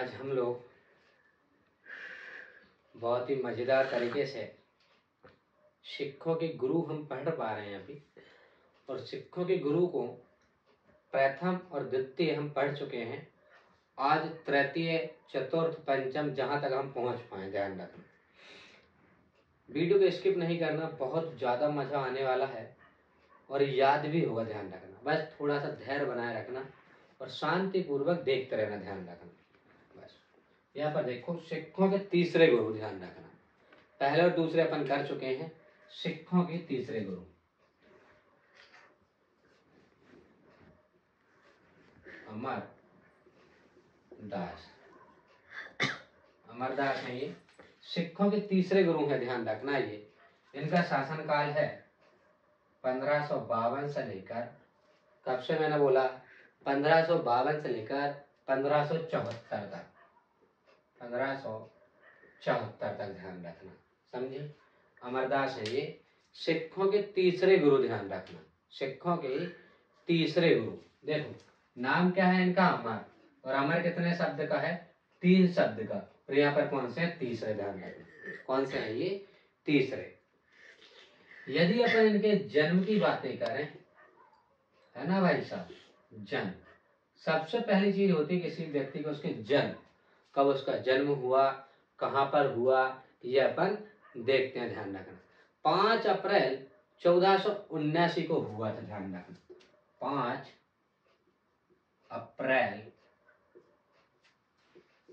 आज हम लोग बहुत ही मज़ेदार तरीके से सिखों के गुरु हम पढ़ पा रहे हैं अभी, और सिखों के गुरु को प्रथम और द्वितीय हम पढ़ चुके हैं। आज तृतीय चतुर्थ पंचम जहाँ तक हम पहुँच पाए, ध्यान रखना, वीडियो को स्किप नहीं करना, बहुत ज़्यादा मज़ा आने वाला है और याद भी होगा। ध्यान रखना, बस थोड़ा सा धैर्य बनाए रखना और शांतिपूर्वक देखते रहना, ध्यान रखना। बस यहाँ पर देखो, सिखों के तीसरे गुरु, ध्यान रखना, पहले और दूसरे अपन कर चुके हैं। सिखों के तीसरे गुरु अमरदास, अमरदास है ये, सिखों के तीसरे गुरु हैं। ध्यान रखना, ये इनका शासन काल है 1552 से लेकर, कब से मैंने बोला, 1552 से लेकर 1574 तक, 1574 तक, ध्यान रखना, समझे। अमरदास है ये, सिखों के तीसरे गुरु, ध्यान रखना, सिखों के तीसरे गुरु। देखो नाम क्या है इनका, अमर, और अमर कितने शब्द का है, 3 शब्द का, और यहाँ पर कौन से हैं, तीसरे, ध्यान रखना, कौन से हैं ये, तीसरे। यदि अपन इनके जन्म की बातें करें, है ना भाई साहब, जन्म सबसे पहली चीज होती है किसी व्यक्ति को, उसके जन्म, कब उसका जन्म हुआ, कहाँ पर हुआ, ये अपन देखते हैं, ध्यान रखना। 5 अप्रैल 1479 को हुआ था, ध्यान रखना, 5 अप्रैल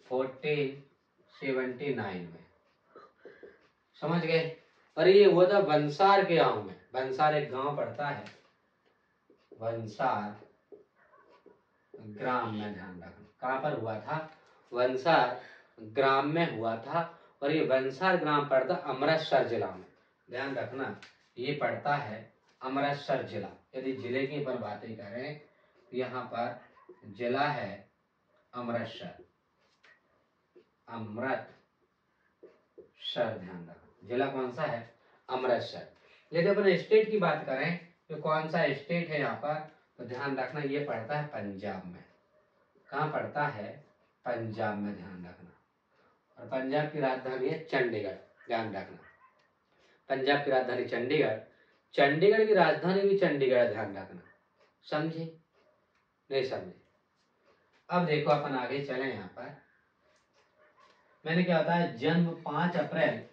1479 में, समझ गए। और ये हुआ था वंसार के गांव में, वंसार एक गांव पड़ता है, वंसार ग्राम में, ध्यान रखना, कहाँ पर हुआ था, वंसार ग्राम में हुआ था। और ये वंसार ग्राम पड़ता अमृतसर जिला में, ध्यान रखना, ये पड़ता है अमृतसर जिला। यदि जिले की अपन बातें करें, यहाँ पर जिला है अमृतसर, अमृतसर, ध्यान रखना, जिला कौन सा है, अमृतसर। यदि अपन स्टेट की बात करें तो कौन सा स्टेट है यहाँ पर, तो ध्यान रखना, ये पड़ता है पंजाब में। कहाँ पड़ता है, पंजाब में, ध्यान रखना। और पंजाब की राजधानी है चंडीगढ़, ध्यान रखना, पंजाब की राजधानी चंडीगढ़, चंडीगढ़ की राजधानी भी चंडीगढ़, ध्यान रखना, समझे, नहीं समझे। अब देखो अपन आगे चले, यहाँ पर मैंने क्या बताया, जन्म 5 अप्रैल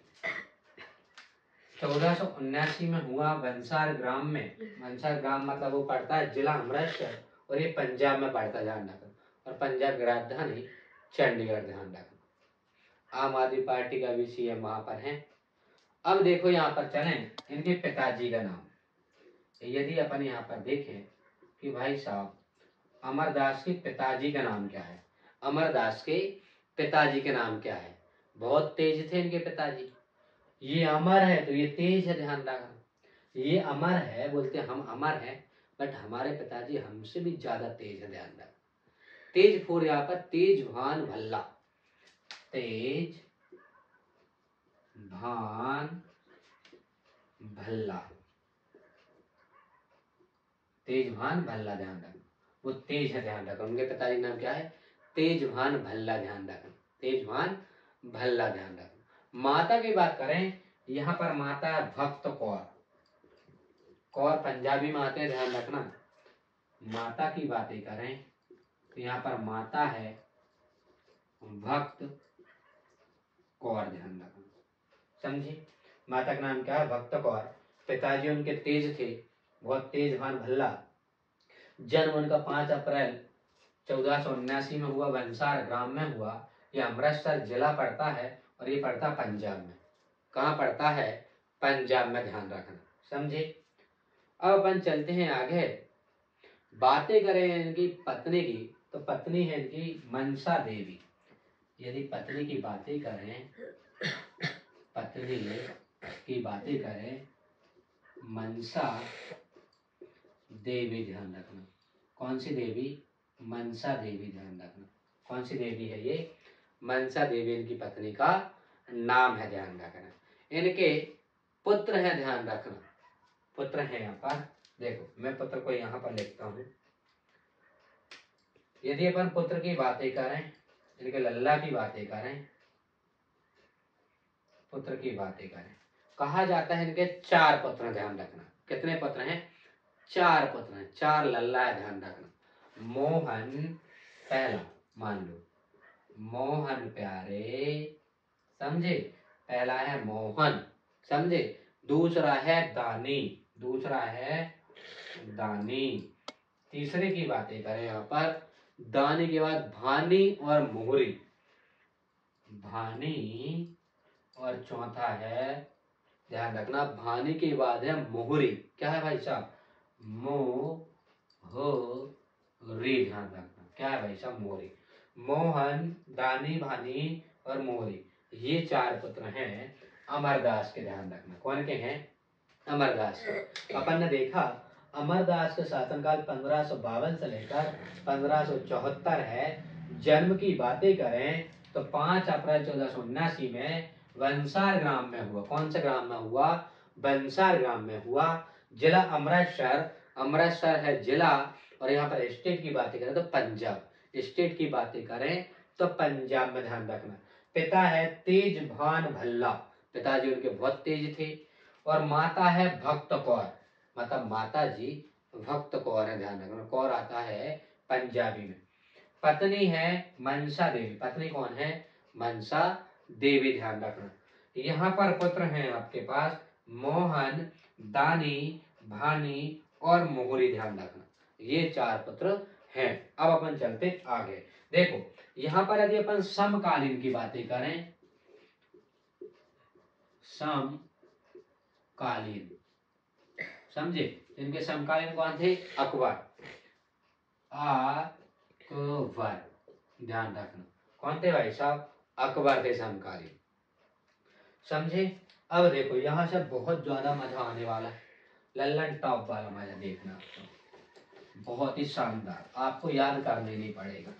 1479 में हुआ वंसार ग्राम में। वंसार ग्राम मतलब वो पड़ता है जिला अमृतसर, और ये पंजाब में पड़ता है, ध्यान रखना, और पंजाब की राजधानी चंडीगढ़, ध्यान रखना। आम आदमी पार्टी का भी सीएम वहां पर है। अब देखो यहाँ पर चलें, इनके पिताजी का नाम, यदि अपन यहाँ पर देखें कि भाई साहब अमरदास के पिताजी का नाम क्या है, अमरदास के पिताजी के नाम क्या है, बहुत तेज थे इनके पिताजी। ये अमर है तो ये तेज है, ध्यान रखना, ये अमर है, बोलते हम अमर हैं, बट हमारे पिताजी हमसे भी ज्यादा तेज है, ध्यान रखना। तेज फोर यहाँ पर तेज भान भल्ला, तेज भान भल्ला, तेज भान भल्ला, ध्यान रखना, वो तेज है, ध्यान रखना। उनके पिताजी नाम क्या है, तेज भान भल्ला, ध्यान रखना, तेज भान भल्ला, ध्यान रखना। माता की बात करें, यहाँ पर माता है भक्त कौर, कौर पंजाबी में आते हैं, ध्यान रखना। माता की बातें करें तो यहाँ पर माता है भक्त कौर, ध्यान रखना, समझे। माता का नाम क्या है, भक्त कौर। पिताजी उनके तेज थे, बहुत तेज भान भल्ला। जन्म उनका 5 अप्रैल 1479 में हुआ, वंसार ग्राम में हुआ। यह अमृतसर जिला पड़ता है और ये पड़ता पंजाब में। कहाँ पड़ता है, पंजाब में, ध्यान रखना, समझे। अब अपन चलते हैं आगे, बातें करें इनकी पत्नी की, तो पत्नी है इनकी मनसा देवी। यदि पत्नी की बातें करें, पत्नी की बातें करें, मनसा देवी, ध्यान रखना, कौन सी देवी, मनसा देवी, ध्यान रखना, कौन सी देवी है ये, मनसा देवी इनकी पत्नी का नाम है, ध्यान रखना। इनके पुत्र है, ध्यान रखना, पुत्र है यहाँ पर, देखो मैं पुत्र को यहाँ पर लिखता हूँ। यदि अपन पुत्र की बातें करें इनके लल्ला की बातें करें, पुत्र की बातें करें, कहा जाता है इनके 4 पुत्र हैं, ध्यान रखना। कितने पुत्र हैं? 4 पुत्र हैं, 4 लल्ला है, ध्यान रखना। मोहन पहला, मान लो मोहन प्यारे, समझे, पहला है मोहन, समझे। दूसरा है दानी, दूसरा है दानी। तीसरे की बातें करें यहाँ पर, दानी के बाद भानी और मोहरी, भानी, और चौथा है, ध्यान रखना, भानी के बाद है मोहरी। क्या है भाई साहब? मोहरी, ध्यान रखना, क्या है भाई साहब? मोहरी। मोहन, दानी, भानी और मोहरी, ये 4 पुत्र हैं अमरदास के, ध्यान रखना। कौन के हैं? अमरदास के। अपन ने देखा अमरदास के शासनकाल 1552 से लेकर 1574 है। जन्म की बातें करें तो 5 अप्रैल 1479 में बंसार ग्राम में हुआ। कौन से ग्राम में हुआ? बंसार ग्राम में हुआ। जिला अमृतसर, अमृतसर है जिला, और यहाँ पर स्टेट की बातें करें तो पंजाब, स्टेट की बातें करें तो पंजाब में, ध्यान रखना। पिता है तेजभान भल्ला, पिताजी उनके बहुत तेज थे। और माता है भक्त कौर, मतलब माता जी भक्त कौर है, ध्यान रखना, कौर आता है पंजाबी में। पत्नी है मनसा देवी, पत्नी कौन है? मनसा देवी, ध्यान रखना। यहाँ पर पुत्र हैं आपके पास मोहन, दानी, भानी और मोहरी, ध्यान रखना, ये 4 पुत्र हैं। अब अपन चलते आगे। देखो यहाँ पर यदि अपन समकालीन की बातें करें, समकालीन, समझे, इनके समकालीन कौन थे? अकबर, अकबर, ध्यान रखना, कौन थे भाई साहब? अकबर थे समकालीन, समझे। अब देखो यहाँ से बहुत ज्यादा मजा आने वाला है, लल्लन टॉप वाला मजा देखना आपको, बहुत ही शानदार, आपको याद करने नहीं पड़ेगा।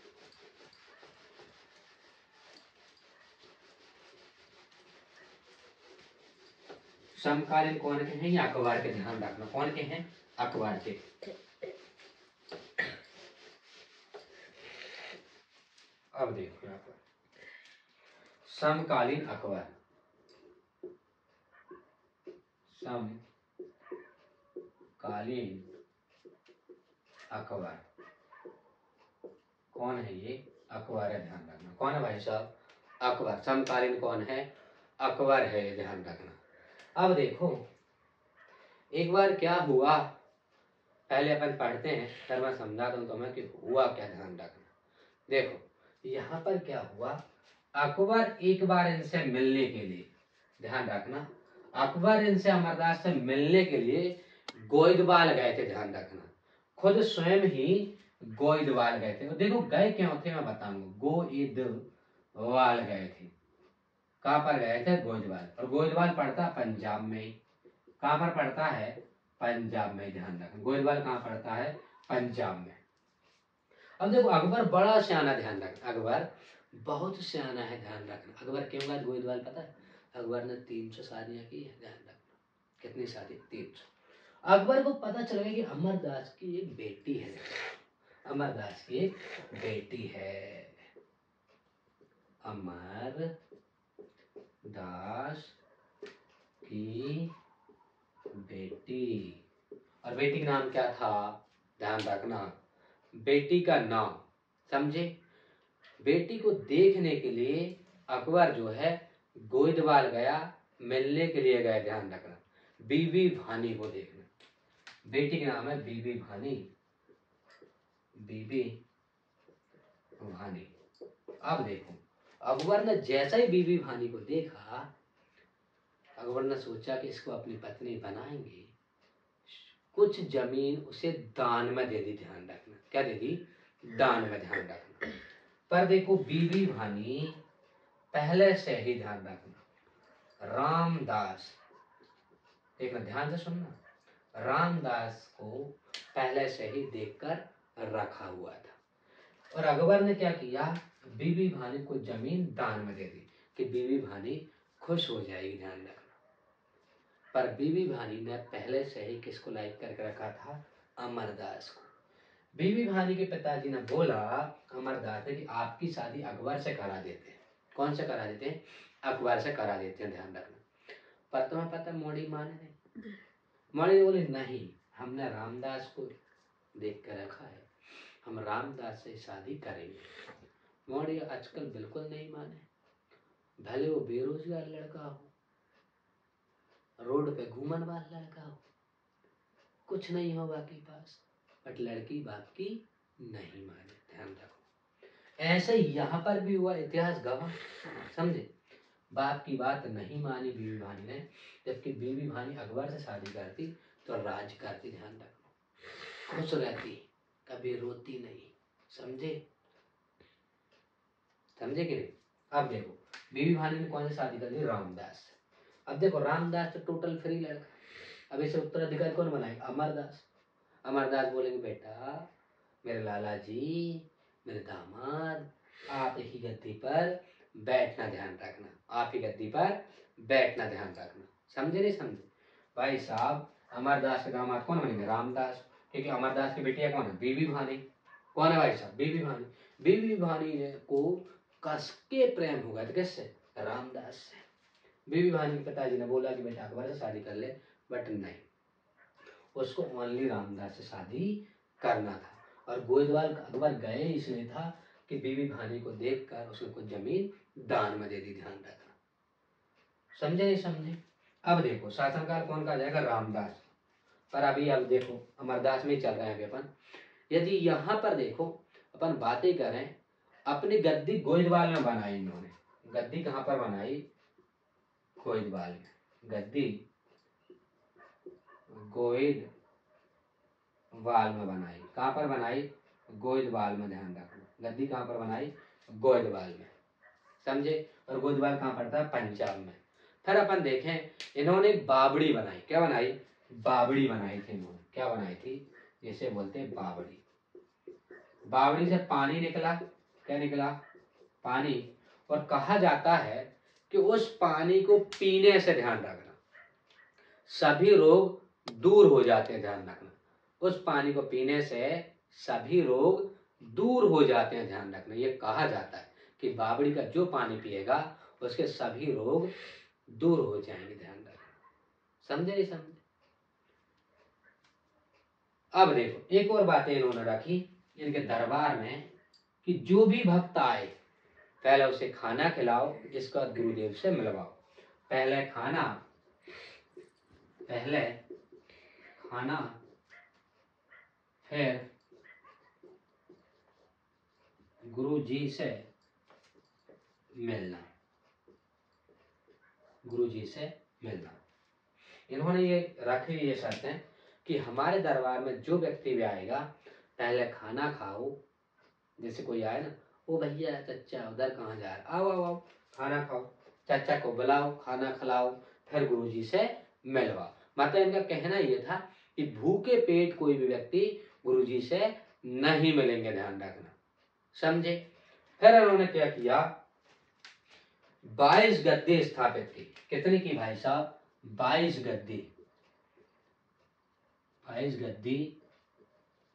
समकालीन कौन के हैं? अकबर के, ध्यान रखना, कौन के हैं? अकबर के। अब देखो यहाँ पर समकालीन अकबर, समकालीन अकबर कौन है? ये अकबर है, ध्यान रखना। कौन है भाई साहब? अकबर। समकालीन कौन है? अकबर है, ध्यान रखना। अब देखो एक बार क्या हुआ, पहले अपन पढ़ते हैं, फिर मैं समझा दूं तुम्हें कि हुआ क्या, ध्यान रखना। देखो यहाँ पर क्या हुआ, अकबर एक बार इनसे मिलने के लिए, ध्यान रखना, अकबर इनसे अमरदास से मिलने के लिए गोइदवाल गए थे, ध्यान रखना, खुद स्वयं ही गोइदवाल गए थे। देखो गए क्यों थे मैं बताऊंगा। गोइदवाल गए थे, कहाँ पर गए थे? गोइदवाल। और गोइदवाल पड़ता पंजाब में ही। कहाँ पर पड़ता है? पंजाब में, ध्यान रखना, गोइदवाल कहाँ पड़ता है? पंजाब में। अब देखो अकबर बड़ा सियाना, ध्यान रखना, अकबर बहुत सियाना है, ध्यान रखना। अकबर क्यों गया गोइदवाल पता है? अकबर ने 300 शादियां की है, ध्यान रखना। कितनी शादी? 300। अकबर को पता चल गया कि अमरदास की एक बेटी है, अमरदास की एक बेटी है, अमरदास की बेटी। और बेटी का नाम क्या था? ध्यान रखना, बेटी का नाम, समझे। बेटी को देखने के लिए अकबर जो है गोइदवाल गया, मिलने के लिए गए, ध्यान रखना, बीबी भानी को देखना। बेटी का नाम है बीबी भानी, बीबी भानी। अब देखो अकबर ने जैसा ही बीबी भानी को देखा, अकबर ने सोचा कि इसको अपनी पत्नी बनाएंगे, कुछ जमीन उसे दान में दे दी, ध्यान रखना, क्या दे दी? दान में, ध्यान रखना। पर देखो बीबी भानी पहले से ही, ध्यान रखना, रामदास, देखना ध्यान से सुनना, रामदास को पहले से ही देखकर रखा हुआ था। और अकबर ने क्या किया? बीबी भानी को जमीन दान में दे दी कि बीबी भानी खुश हो जाएगी, ध्यान रखना। पर बीबी भानी ने पहले से ही किसको लाइक करके रखा था? अमरदास को। बीबी भानी के पिताजी ने बोला अमरदास ने कि आपकी शादी अकबर से करा देते हैं। कौन से करा देते हैं? अकबर से करा देते हैं, ध्यान रखना। पर तुम्हें पता मोड़ी माने नहीं। मोड़ी बोले नहीं, हमने रामदास को देख कर रखा है, हम रामदास से शादी करेंगे। मोड़ी आजकल बिल्कुल नहीं माने, भले वो बेरोजगार लड़का हो, रोड पे घूमन वाला लड़का हो, कुछ नहीं हो बाकी पास, बट लड़की बाप की नहीं माने। ध्यान रखो, ऐसे यहाँ पर भी हुआ, इतिहास गवाह। समझे, बाप की बात नहीं मानी बीबी भानी ने, जबकि बीबी भानी अकबर से शादी करती तो राज करती। ध्यान रखो, खुश रहती, कभी रोती नहीं। समझे, समझे कि नहीं? अब देखो बीबी भानी ने कौन सी शादी कर ली? रामदास। अब देखो रामदास तो टोटल फ्री लड़का, अब इसे उत्तराधिकारी कौन बनाएगा? अमरदास। अमरदास बोलेंगे बेटा मेरे लाला जी, मेरे दामाद, आप ही गद्दी पर बैठना, ध्यान रखना, आप ही गद्दी पर बैठना, ध्यान रखना। समझे नहीं समझे? भाई साहब अमरदास के दामाद कौन बनेंगे? रामदास, क्योंकि अमरदास की बेटियां कौन है? बीबी भानी। कौन है भाई साहब? बीबी भानी। बीबी भानी ने को कस के प्रेम हो गया था किससे? रामदास से। बीबी भानी के पिताजी ने बोला कि बेटा अकबर से शादी कर ले, बट नहीं, उसको ओनली रामदास से शादी करना था। और गोइंदवाल अकबर गए इसलिए था कि बीबी भानी को देखकर उसने कुछ जमीन दान में दे दी। ध्यान रखना, समझे नहीं समझे? अब देखो शासनकाल कौन कहा जाएगा? रामदास। पर अभी अब देखो अमरदास में ही चल रहे हैं अभी अपन। यदि यहाँ पर देखो अपन बातें करें, अपनी गद्दी गोइंदवाल में बनाई इन्होंने। गद्दी कहाँ पर बनाई? गोइंदवाल में। गद्दी गोइंदवाल में बनाई। कहाँ पर बनाई? गोइंदवाल में। ध्यान रखना, गद्दी कहाँ पर बनाई? गोइंदवाल में। समझे? और गोइंदवाल कहाँ पड़ता है? पंजाब में। फिर अपन देखें इन्होंने बावड़ी बनाई। क्या बनाई? बावड़ी बनाई थी इन्होंने। क्या बनाई थी? जिसे बोलते हैं बावड़ी। बावड़ी से पानी निकला। क्या निकला? पानी। और कहा जाता है कि उस पानी को पीने से, ध्यान रखना, सभी रोग दूर हो जाते हैं। ध्यान रखना, उस पानी को पीने से सभी रोग दूर हो जाते हैं। ध्यान रखना, ये कहा जाता है कि बावड़ी का जो पानी पिएगा उसके सभी रोग दूर हो जाएंगे। ध्यान रखना, समझे नहीं समझे? अब देखो एक और बातें इन्होंने रखी इनके दरबार में कि जो भी भक्त आए पहले उसे खाना खिलाओ, इसका गुरुदेव से मिलवाओ। पहले खाना फिर गुरु जी से मिलना। गुरु जी से मिलना, इन्होंने ये रखी ये शर्तें कि हमारे दरबार में जो व्यक्ति भी आएगा पहले खाना खाओ। जैसे कोई आए ना, ओ भैया चचा उधर कहाँ जा रहा, आओ आओ आओ खाना खाओ, चाचा को बुलाओ खाना खिलाओ, फिर गुरुजी से मिलवाओ। मतलब इनका कहना ये था कि भूखे पेट कोई भी व्यक्ति गुरुजी से नहीं मिलेंगे। ध्यान रखना, समझे? फिर इन्होंने क्या किया? 22 गद्दी स्थापित की। कितनी की भाई साहब? 22 गद्दी। 22 गद्दी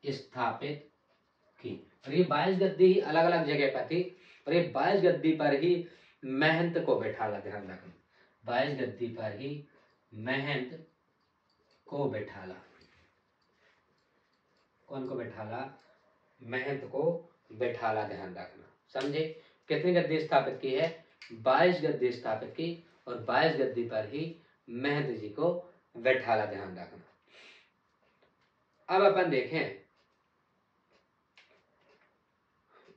स्थापित की। और ये 22 गद्दी ही अलग अलग जगह पर थी, और ये 22 गद्दी पर ही महंत को बैठाला। ध्यान रखना, 22 गद्दी पर ही महंत को बैठाला। कौन को बैठाला? महंत को बैठाला। ध्यान रखना, समझे? कितनी गद्दी स्थापित की है? 22 गद्दी स्थापित की, और 22 गद्दी पर ही महंत जी को बैठाला। ध्यान रखना। अब अपन देखें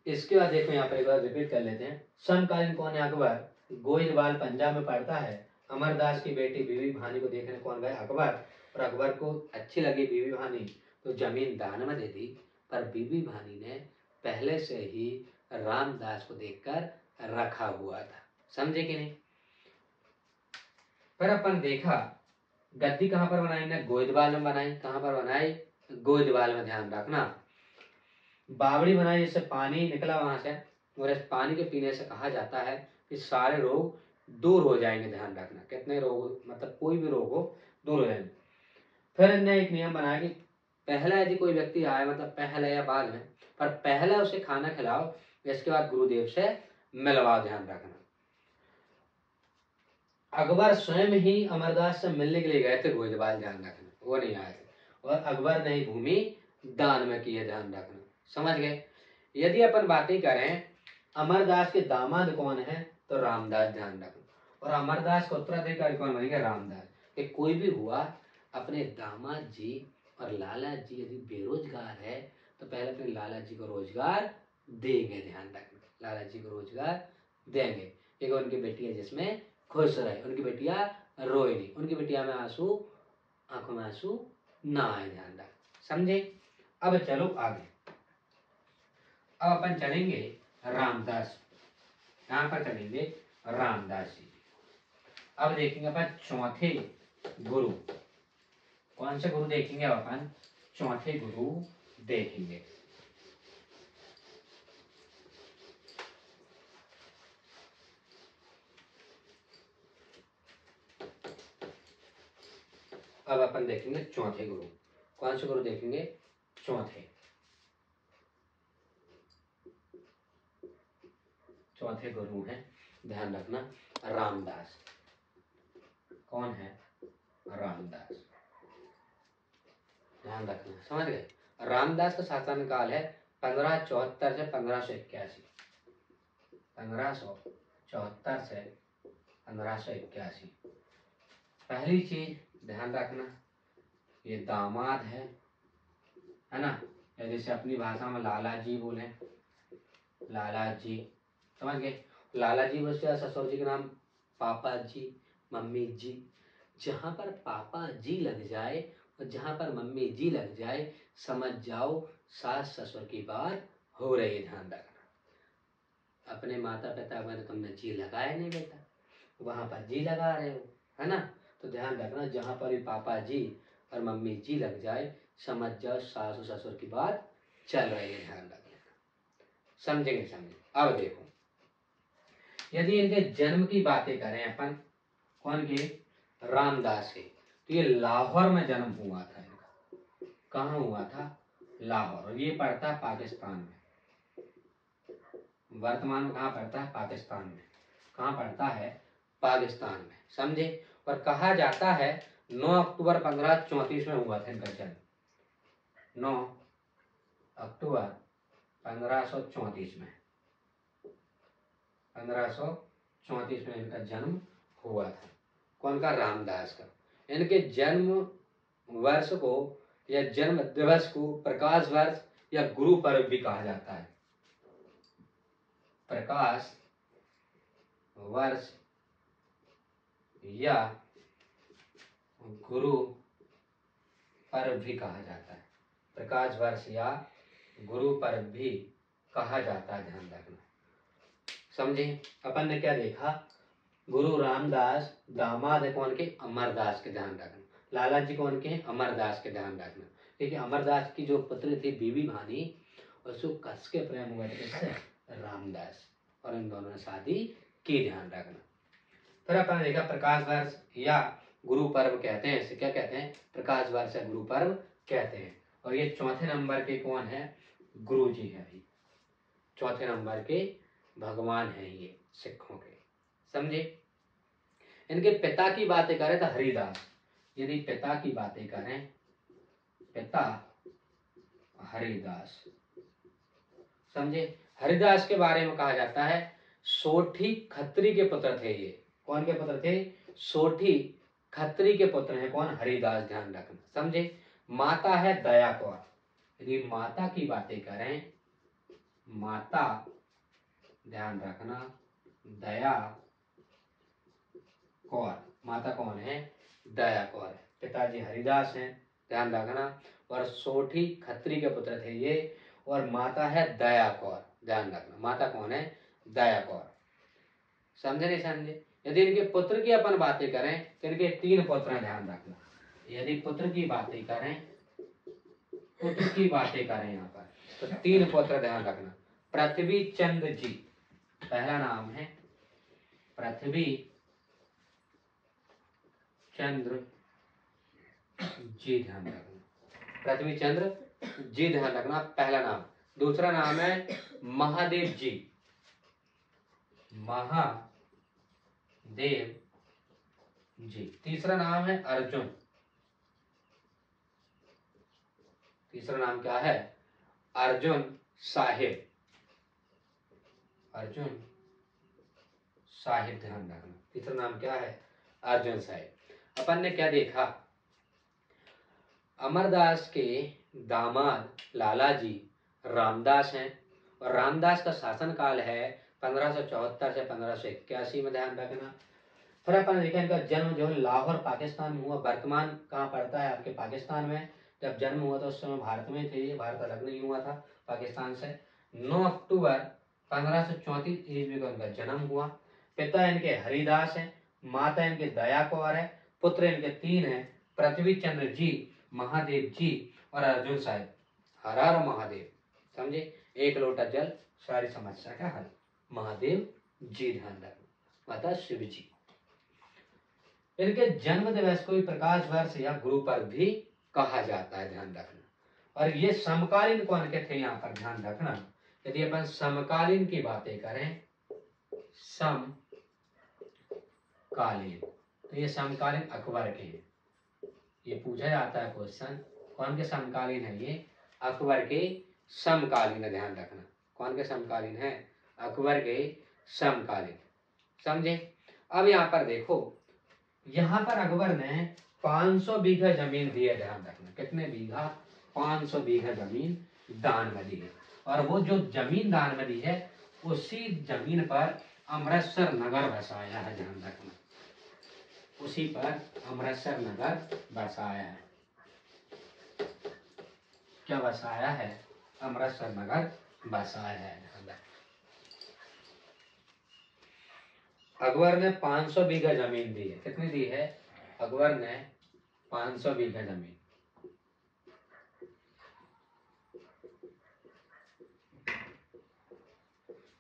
इसके बाद, देखो यहाँ पर एक बार रिपीट कर लेते हैं। समकालीन कौन है? अकबर। गोइंदवाल पंजाब में पड़ता है। अमरदास की बेटी बीबी भानी को देखने कौन गए? अकबर। और अकबर को अच्छी लगी बीबी भानी तो जमीन दान में दे दी। पर बीबी भानी ने पहले से ही रामदास को देखकर रखा हुआ था। समझे कि नहीं? फिर अपन देखा गद्दी कहाँ पर बनाई ने? गोइंदवाल में बनाई। कहाँ पर बनाई? गोइंदवाल में। ध्यान रखना, बावड़ी बनाई जिससे पानी निकला वहां से, और इस पानी के पीने से कहा जाता है कि सारे रोग दूर हो जाएंगे। ध्यान रखना, कितने रोग, मतलब कोई भी रोग हो दूर हो जाएंगे। फिर इनने एक नियम बनाया कि पहला यदि कोई व्यक्ति आए, मतलब पहले या बाद में, पर पहला उसे खाना खिलाओ, इसके बाद गुरुदेव से मिलवाओ, ध्यान रखना। अकबर स्वयं ही अमरदास से मिलने के लिए गए थे गोजबाल, ध्यान रखना, वो नहीं आए थे। और अकबर ने ही भूमि दान में की है, ध्यान रखना, समझ गए। यदि अपन बातें करें अमरदास के दामाद कौन है, तो रामदास, ध्यान रखना। और अमरदास का उत्तराधिकारी कौन बनेगा, रामदास। कि कोई भी हुआ अपने दामाद जी और लाला जी यदि बेरोजगार है तो पहले अपने लाला जी को रोजगार देंगे, ध्यान रखना, लाला जी को रोजगार देंगे। एक उनकी बेटी है जिसमें खुश रहे, उनकी बेटिया रोए नहीं, उनकी बेटिया में आंसू, आंखों में आंसू ना आए, ध्यान रख, समझे। अब चलो आगे, अब अपन चलेंगे रामदास, यहाँ पर चलेंगे रामदास जी। अब देखेंगे अपन चौथे गुरु, कौन से गुरु देखेंगे, अब अपन चौथे गुरु देखेंगे। अब अपन देखेंगे चौथे गुरु, कौन से गुरु देखेंगे, चौथे गुरु हैं, ध्यान रखना, रामदास। कौन है, रामदास, ध्यान रखना, समझ गए। रामदास का शासन काल है 1574 से 1581, 1574 से 1581। पहली चीज ध्यान रखना, ये दामाद है ना, या जैसे अपनी भाषा में लाला जी बोले, लाला जी, समझ गए। लाला जी बोलते ससुर जी के नाम पापा जी, मम्मी जी। जहां पर पापा जी लग जाए और जहां पर मम्मी जी लग जाए, समझ जाओ सास ससुर की बात हो रही है, ध्यान रखना। अपने माता पिता में तो तुमने जी लगाया नहीं बेटा, वहां पर जी लगा रहे हो, है ना। तो ध्यान रखना, जहां पर भी पापा जी और मम्मी जी लग जाए, समझ जाओ सास और ससुर की बात चल रही है, ध्यान रखना, समझेंगे, समझे। अब देखो, यदि इनके जन्म की बातें करें अपन, कौन के, रामदास के, तो ये लाहौर में जन्म हुआ था इनका। कहाँ हुआ था, लाहौर। और ये पड़ता है पाकिस्तान में, वर्तमान में कहाँ पड़ता है, पाकिस्तान में। कहाँ पड़ता है, पाकिस्तान में, समझे। और कहा जाता है 9 अक्टूबर 1534 में हुआ था इनका जन्म, 9 अक्टूबर 1534 में, 1534 में इनका जन्म हुआ था। कौन का, रामदास का। इनके जन्म वर्ष को या जन्म दिवस को प्रकाश वर्ष या गुरु पर्व भी कहा जाता है। प्रकाश वर्ष या गुरु पर्व भी कहा जाता है, प्रकाश वर्ष या गुरु पर्व भी कहा जाता है, ध्यान रखना, समझे। अपन ने क्या देखा, गुरु रामदास दामाद है कौन के, अमरदास के, ध्यान रखना। लाला जी कौन के, अमरदास के, ध्यान रखना। क्योंकि अमरदास की जो पुत्री थी बीबी भानी, उसको कस के प्रेम हुआ था किससे, रामदास, और इन दोनों ने शादी की, ध्यान रखना। फिर अपन देखा प्रकाश वर्ष या गुरु पर्व कहते हैं, इसे क्या कहते हैं, प्रकाश वर्ष या गुरु पर्व कहते हैं। और ये चौथे नंबर के कौन है, गुरु जी है, चौथे नंबर के भगवान हैं ये सिखों के, समझे। इनके पिता की बातें करें तो हरिदास, यदि पिता की बातें करें, पिता हरिदास, समझे। हरिदास के बारे में कहा जाता है सोठी खत्री के पुत्र थे ये। कौन के पुत्र थे, सोठी खत्री के पुत्र हैं कौन, हरिदास, ध्यान रखना, समझे। माता है दया कौर, यदि माता की बातें करें, माता, ध्यान रखना, दया कौर, माता कौन है, दया कौर। पिताजी हरिदास हैं, ध्यान रखना। और सोठी खत्री के पुत्र थे ये, और माता है दया कौर, ध्यान रखना, माता कौन है, दया कौर, समझे नहीं समझे। यदि इनके पुत्र की अपन बातें करें तो इनके 3 पुत्र हैं, ध्यान रखना। यदि पुत्र की बातें करें, पुत्र की बातें करें यहाँ पर, तो 3 पुत्र, ध्यान रखना। पृथ्वी चंद्र जी, पहला नाम है पृथ्वी चंद्र जी, ध्यान रखना। पृथ्वी चंद्र जी, ध्यान रखना पहला नाम। दूसरा नाम है महादेव जी, महादेव जी। तीसरा नाम है अर्जुन। तीसरा नाम क्या है? अर्जुन साहिब, अर्जुन साहिब, ध्यान रखना। तीसरा नाम क्या है? अर्जुन साहिब। अपन ने क्या देखा? अमरदास के दामाद लाला जी रामदास हैं, और रामदास का शासनकाल है 1574 से 1581 में, ध्यान रखना। फिर अपन देखा इनका जन्म जो है लाहौर पाकिस्तान में हुआ। वर्तमान कहाँ पड़ता है? आपके पाकिस्तान में। जब जन्म हुआ था उस समय भारत में थे, भारत अलग नहीं हुआ था पाकिस्तान से। 9 अक्टूबर 1534 ईस्वी को इनका जन्म हुआ। पिता इनके हरिदास है, माता इनके दया कौर है, पुत्र इनके 3 हैं, पृथ्वी चंद्र जी, महादेव जी और अर्जुन साहिब। हर हर महादेव, समझे? एक लोटा जल सारी समस्या का हल। महादेव जी, ध्यान रखना। माता शिव जी। इनके जन्म दिवस को प्रकाश वर्ष या गुरु पर्व भी कहा जाता है, ध्यान रखना। और ये समकालीन कौन के थे? यहाँ पर ध्यान रखना, यदि अपन समकालीन की बातें करें, समकालीन, तो ये समकालीन अकबर के हैं। ये पूछा जाता है क्वेश्चन, कौन के समकालीन है? ये अकबर के समकालीन है, ध्यान रखना। कौन के समकालीन है? अकबर के समकालीन, समझे? अब यहाँ पर देखो, यहाँ पर अकबर ने 500 बीघा जमीन दी है, ध्यान रखना। कितने बीघा? 500 बीघा जमीन दान में दी है। और वो जो जमीन दान में दी है, उसी जमीन पर अमृतसर नगर बसाया है, ध्यान रखना। उसी पर अमृतसर नगर बसाया है। क्या बसाया है? अमृतसर नगर बसाया है, ध्यान रखना। अकबर ने 500 बीघा जमीन दी है। कितनी दी है? अकबर ने 500 बीघा जमीन।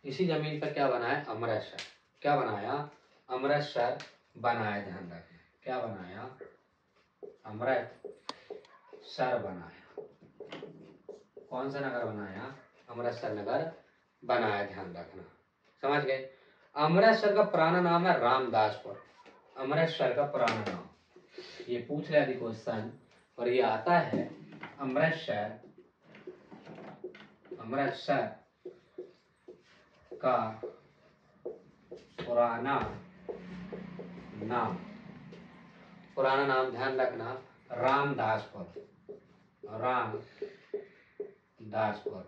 इसी जमीन पर क्या बनाया? अमृतसर। क्या बनाया? अमृतसर बनाया, ध्यान रखना। क्या बनाया? अमृतसर बनाया। कौन सा नगर बनाया? अमृतसर नगर बनाया, ध्यान रखना। समझ गए? अमृतसर का पुराना नाम है रामदासपुर। अमृतसर का पुराना नाम, ये पूछ रहा है क्वेश्चन, और ये आता है अमृतसर, अमृतसर का पुराना नाम, पुराना नाम ध्यान रखना, रामदासपुर। रामदासपुर।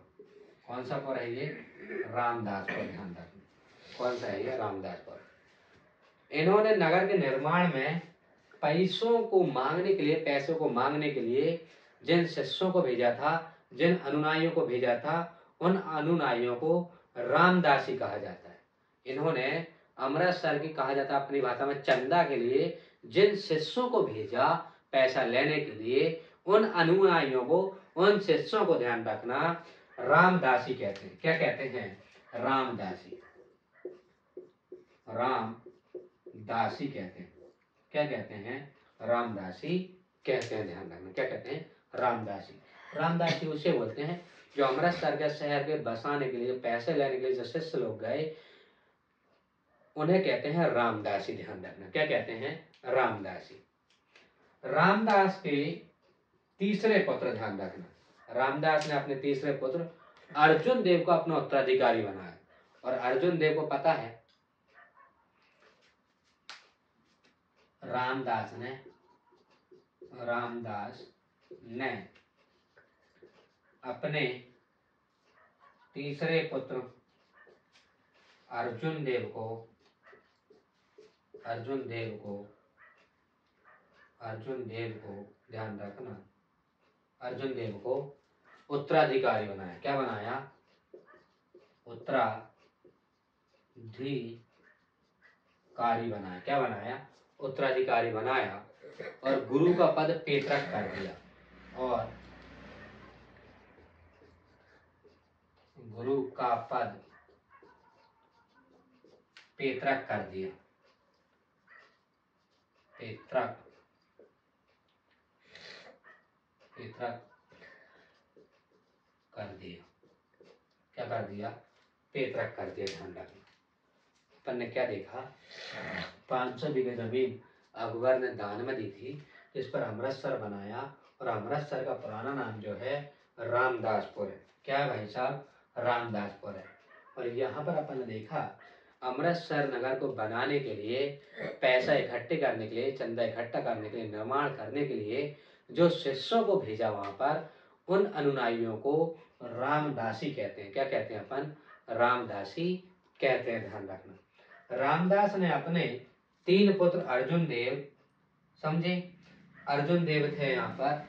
कौन सा पुर है ये? रामदासपुर, ध्यान रखना। कौन सा है ये? रामदासपुर। इन्होंने नगर के निर्माण में पैसों को मांगने के लिए जिन शिष्यों को भेजा था, जिन अनुनाइयों को भेजा था, उन अनुनाइयों को रामदासी कहा जाता है। इन्होंने अमृतसर की, कहा जाता है अपनी भाषा में, चंदा के लिए जिन शिष्यों को भेजा पैसा लेने के लिए, उन अनुनाइयों को, उन शिष्यों को, ध्यान रखना, रामदासी कहते हैं। क्या कहते हैं? रामदासी। रामदासी कहते हैं। क्या कहते हैं? रामदासी कहते हैं, ध्यान रखना। क्या कहते हैं? रामदासी। रामदासी उसे बोलते हैं जो अमृतसर के शहर के बसाने के लिए, पैसे लेने के लिए जो शिष्य लोग गए, उन्हें कहते हैं रामदासी, ध्यान रखना। क्या कहते हैं? रामदासी। रामदास के तीसरे पुत्र, ध्यान रखना, रामदास ने अपने तीसरे पुत्र अर्जुन देव को अपना उत्तराधिकारी बनाया। और अर्जुन देव को पता है, रामदास ने अपने तीसरे पुत्र अर्जुन देव को ध्यान रखना, अर्जुन देव को उत्तराधिकारी बनाया। क्या बनाया? उत्तराधिकारी बनाया। क्या बनाया? उत्तराधिकारी बनाया। और गुरु का पद पेत्रक कर दिया। और गुरु का पद पेत्रक कर दिया। पेत्रक कर दिया। क्या कर दिया? पैतृक कर दिया। ध्यान रखना, अपन ने क्या देखा, 500 बीघे जमीन अकबर ने दान में दी थी, इस पर अमृतसर बनाया, और अमृतसर का पुराना नाम जो है रामदासपुर है। क्या है भाई साहब? रामदासपुर है। और यहाँ पर अपन ने देखा अमृतसर नगर को बनाने के लिए, पैसा इकट्ठे करने के लिए, चंदा इकट्ठा करने के लिए, निर्माण करने के लिए जो शिष्यों को भेजा वहां पर, उन अनुयायियों को रामदासी कहते हैं। क्या कहते हैं अपन? रामदासी कहते हैं। ध्यान रखना, रामदास ने अपने 3 पुत्र अर्जुन देव, समझे, अर्जुन देव थे यहाँ पर,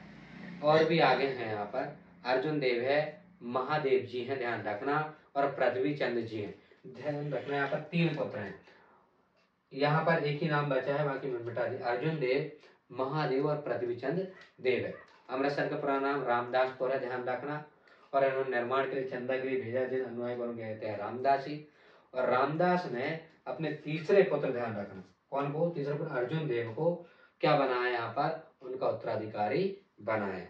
और भी आगे हैं यहाँ पर, अर्जुन देव है, महादेव जी हैं, ध्यान रखना, और पृथ्वी चंद्र जी हैं, ध्यान रखना। यहाँ पर 3 पुत्र हैं, यहाँ पर एक ही नाम बचा है, बाकी मैं मिटा दिया। अर्जुन देव, महादेव और पृथ्वी चंद्र देव है। अमृतसर का पुराना नाम रामदासपुर है, ध्यान रखना। और इन्होंने निर्माण के लिए चंदा के लिए भेजा, जिन अनुयायी को कहते हैं रामदासी। और रामदास ने अपने तीसरे पुत्र, ध्यान रखना, कौन को? तीसरे पुत्र अर्जुन देव को क्या बनाया? यहाँ पर उनका उत्तराधिकारी बनाया।